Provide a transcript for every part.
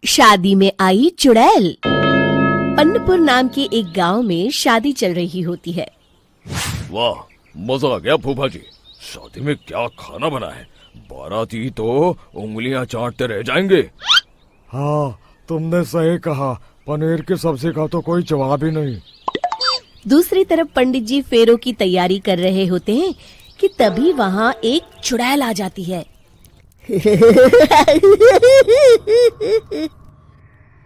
शादी में आई चुड़ैल। अन्नपुर नाम के एक गांव में शादी चल रही होती है। वाह, मजा आ गया फूफा जी। शादी में क्या खाना बना है, बाराती तो उंगलियां चाटते रह जाएंगे। हाँ, तुमने सही कहा, पनीर की सब्जी का तो कोई जवाब ही नहीं। दूसरी तरफ पंडित जी फेरों की तैयारी कर रहे होते हैं कि तभी वहाँ एक चुड़ैल आ जाती है।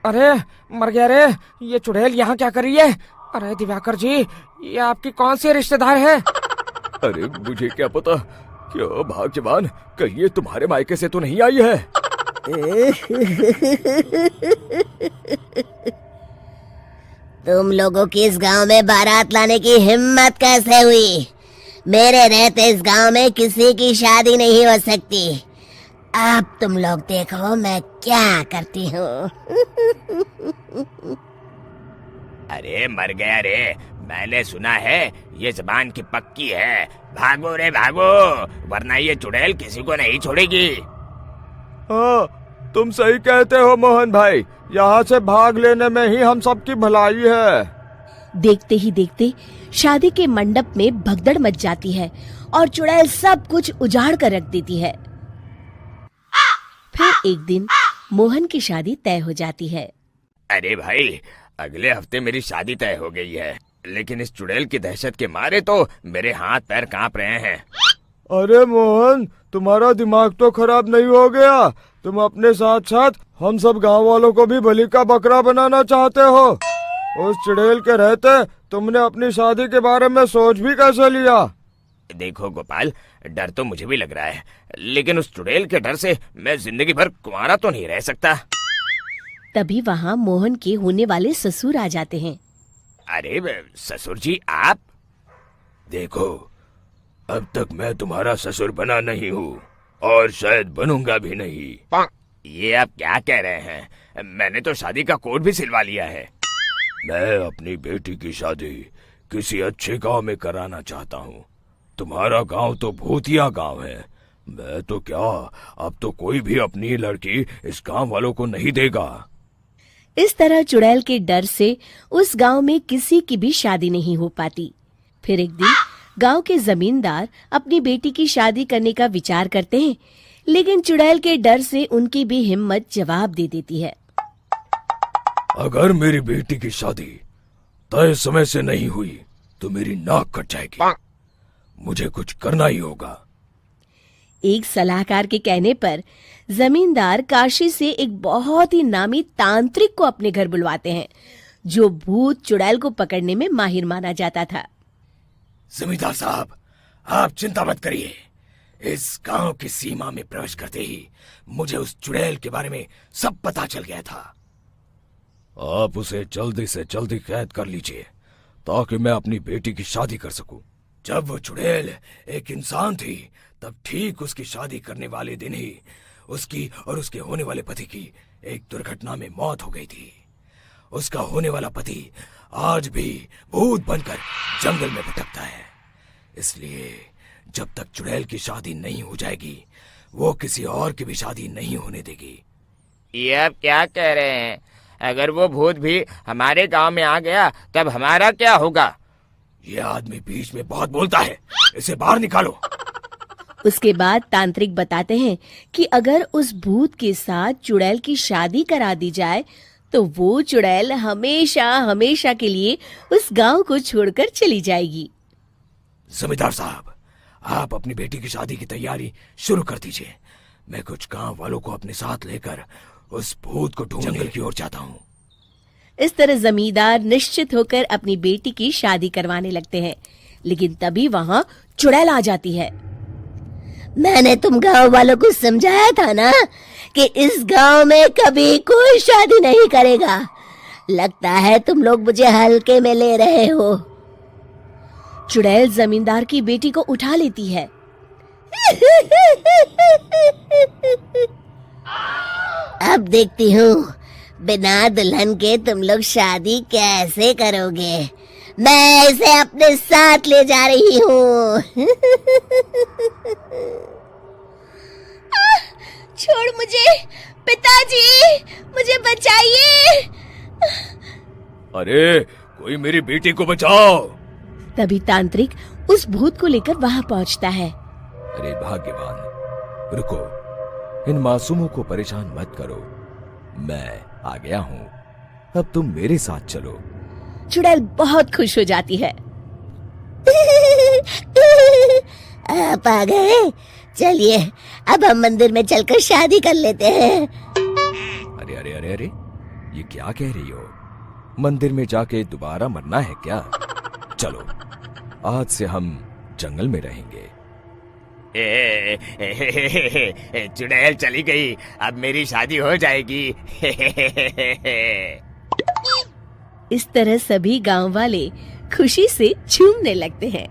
अरे मर गया रे, ये चुड़ैल यहाँ क्या कर रही है? अरे दिवाकर जी, ये आपकी कौन सी रिश्तेदार है? अरे मुझे क्या पता, क्या भाग्यवान, कहीं ये तुम्हारे मायके से तो नहीं आई है। तुम लोगों की इस गांव में बारात लाने की हिम्मत कैसे हुई? मेरे रहते इस गांव में किसी की शादी नहीं हो सकती। अब तुम लोग देखो मैं क्या करती हूँ। अरे मर गया रे, मैंने सुना है ये जबान की पक्की है। भागो रे भागो, वरना ये चुड़ैल किसी को नहीं छोड़ेगी। हाँ, तुम सही कहते हो मोहन भाई, यहाँ से भाग लेने में ही हम सबकी भलाई है। देखते ही देखते शादी के मंडप में भगदड़ मच जाती है और चुड़ैल सब कुछ उजाड़ कर रख देती है। फिर एक दिन मोहन की शादी तय हो जाती है। अरे भाई, अगले हफ्ते मेरी शादी तय हो गई है, लेकिन इस चुड़ैल की दहशत के मारे तो मेरे हाथ पैर कांप रहे हैं। अरे मोहन, तुम्हारा दिमाग तो खराब नहीं हो गया? तुम अपने साथ साथ हम सब गांव वालों को भी बलि का बकरा बनाना चाहते हो? उस चुड़ैल के रहते तुमने अपनी शादी के बारे में सोच भी कैसे लिया? देखो गोपाल, डर तो मुझे भी लग रहा है, लेकिन उस चुड़ैल के डर से मैं जिंदगी भर कुंवारा तो नहीं रह सकता। तभी वहाँ मोहन के होने वाले ससुर आ जाते हैं। अरे ससुर जी आप? देखो, अब तक मैं तुम्हारा ससुर बना नहीं हूँ और शायद बनूंगा भी नहीं। ये आप क्या कह रहे हैं? मैंने तो शादी का कोड भी सिलवा लिया है। मैं अपनी बेटी की शादी किसी अच्छे गांव में कराना चाहता हूँ। तुम्हारा गांव तो भूतिया गांव है। मैं तो क्या, अब तो कोई भी अपनी लड़की इस गांव वालों को नहीं देगा। इस तरह चुड़ैल के डर से उस गांव में किसी की भी शादी नहीं हो पाती। फिर एक दिन गांव के जमींदार अपनी बेटी की शादी करने का विचार करते हैं, लेकिन चुड़ैल के डर से उनकी भी हिम्मत जवाब दे देती है। अगर मेरी बेटी की शादी तय समय से नहीं हुई तो मेरी नाक कट जाएगी। मुझे कुछ करना ही होगा। एक सलाहकार के कहने पर जमींदार काशी से एक बहुत ही नामी तांत्रिक को अपने घर बुलवाते हैं, जो भूत चुड़ैल को पकड़ने में माहिर माना जाता था। जमींदार साहब, आप चिंता मत करिए। इस गांव की सीमा में प्रवेश करते ही मुझे उस चुड़ैल के बारे में सब पता चल गया था। आप उसे जल्दी से जल्दी कैद कर लीजिए ताकि मैं अपनी बेटी की शादी कर सकूं। जब वो चुड़ैल एक इंसान थी, तब ठीक उसकी शादी करने वाले दिन ही उसकी और उसके होने वाले पति की एक दुर्घटना में मौत हो गई थी। उसका होने वाला पति आज भी भूत बनकर जंगल में भटकता है। इसलिए जब तक चुड़ैल की शादी नहीं हो जाएगी, वो किसी और की भी शादी नहीं होने देगी। ये आप क्या कह रहे हैं? अगर वो भूत भी हमारे गांव में आ गया, तब हमारा क्या होगा? ये आदमी बीच में बहुत बोलता है, इसे बाहर निकालो। उसके बाद तांत्रिक बताते हैं कि अगर उस भूत के साथ चुड़ैल की शादी करा दी जाए तो वो चुड़ैल हमेशा हमेशा के लिए उस गांव को छोड़कर चली जाएगी। जमींदार साहब, आप अपनी बेटी की शादी की तैयारी शुरू कर दीजिए। मैं कुछ गांव वालों को अपने साथ लेकर उस भूत को ढूंढने जंगल की ओर जाता हूँ। इस तरह जमींदार निश्चित होकर अपनी बेटी की शादी करवाने लगते हैं, लेकिन तभी वहाँ चुड़ैल आ जाती है। मैंने तुम गांव वालों को समझाया था ना कि इस गांव में कभी कोई शादी नहीं करेगा। लगता है तुम लोग मुझे हल्के में ले रहे हो। चुड़ैल जमींदार की बेटी को उठा लेती है। अब देखती हूँ बिना दुल्हन के तुम लोग शादी कैसे करोगे। मैं इसे अपने साथ ले जा रही हूँ। छोड़ मुझे, पिताजी, मुझे बचाइए। अरे कोई मेरी बेटी को बचाओ। तभी तांत्रिक उस भूत को लेकर वहां पहुंचता है। अरे भाग्यवान, रुको, इन मासूमों को परेशान मत करो, मैं आ गया हूँ, अब तुम मेरे साथ चलो। चुड़ैल बहुत खुश हो जाती है। आप आ गए, चलिए अब हम मंदिर में चलकर शादी कर लेते हैं। अरे अरे अरे अरे, ये क्या कह रही हो? मंदिर में जाके दोबारा मरना है क्या? चलो, आज से हम जंगल में रहेंगे। चुड़ैल चली गई, अब मेरी शादी हो जाएगी। इस तरह सभी गांव वाले खुशी से झूमने लगते हैं।